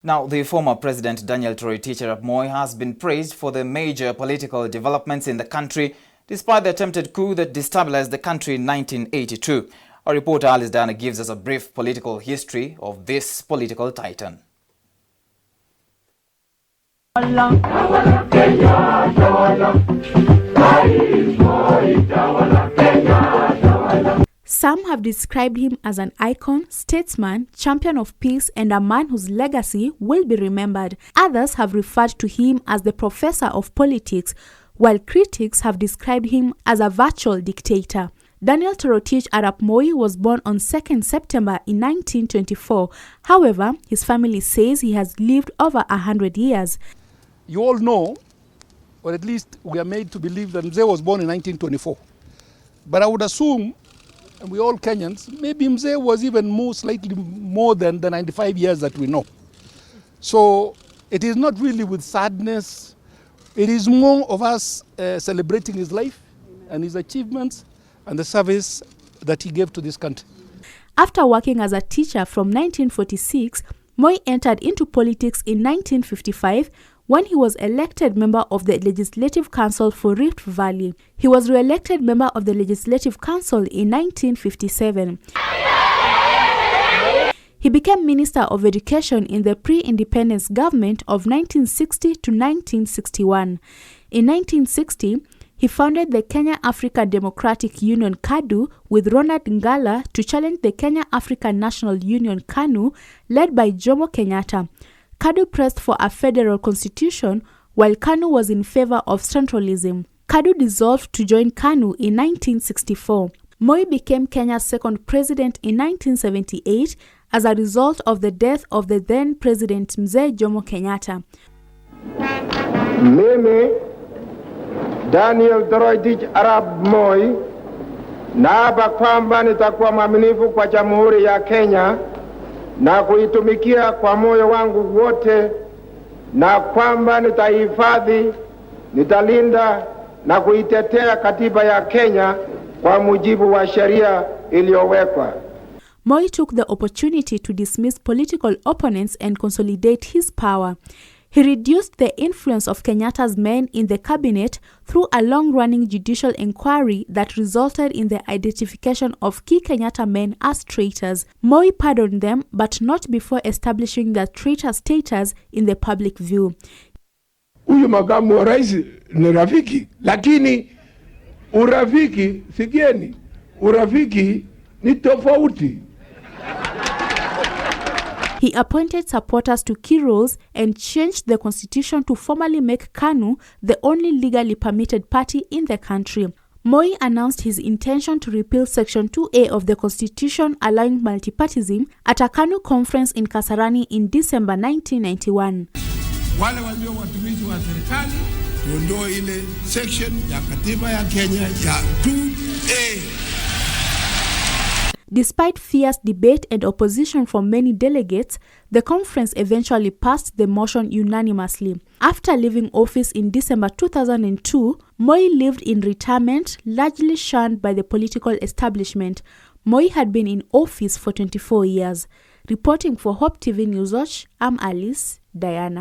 Now, the former President Daniel Toroitich arap Moi has been praised for the major political developments in the country despite the attempted coup that destabilized the country in 1982. Our reporter Alice Diana gives us a brief political history of this political titan. Some have described him as an icon, statesman, champion of peace, and a man whose legacy will be remembered. Others have referred to him as the professor of politics, while critics have described him as a virtual dictator. Daniel Toroitich arap Moi was born on 2nd September in 1924. However, his family says he has lived over 100 years. You all know, or at least we are made to believe, that Mzee was born in 1924. But I would assume, and we all Kenyans, maybe Mzee was even slightly more than the 95 years that we know. So it is not really with sadness. It is more of us celebrating his life and his achievements and the service that he gave to this country. After working as a teacher from 1946, Moi entered into politics in 1955 when he was elected member of the Legislative Council for Rift Valley. He was re-elected member of the Legislative Council in 1957. He became Minister of Education in the pre-independence government of 1960 to 1961. In 1960, he founded the Kenya African Democratic Union KADU with Ronald Ngala to challenge the Kenya African National Union KANU led by Jomo Kenyatta. KADU pressed for a federal constitution while KANU was in favor of centralism. KADU dissolved to join KANU in 1964. Moi became Kenya's second president in 1978 as a result of the death of the then President Mzee Jomo Kenyatta. Mimi, Daniel Toroitich arap Moi, naapa kwamba nitakuwa mwaminifu kwa Jamhuri ya Kenya na kuitumikia kwa moyo wangu wote, na kwamba nitahifadhi, nitalinda na kuitetea katiba ya Kenya kwa mujibu wa sheria iliyowekwa. Moi took the opportunity to dismiss political opponents and consolidate his power. He reduced the influence of Kenyatta's men in the cabinet through a long-running judicial inquiry that resulted in the identification of key Kenyatta men as traitors. Moi pardoned them, but not before establishing their traitor status in the public view. Huyu makamu wa rais ni rafiki, lakini urafiki, sikieni, urafiki ni tofauti. He appointed supporters to key roles and changed the constitution to formally make KANU the only legally permitted party in the country. Moi announced his intention to repeal Section 2A of the constitution allowing multipartyism at a KANU conference in Kasarani in December 1991. Wale walio watumishi wa serikali tuondoe ile section ya katiba ya Kenya ya 2A. Despite fierce debate and opposition from many delegates, the conference eventually passed the motion unanimously. After leaving office in December 2002, Moi lived in retirement, largely shunned by the political establishment. Moi had been in office for 24 years. Reporting for Hope TV News Watch, I'm Alice Diana.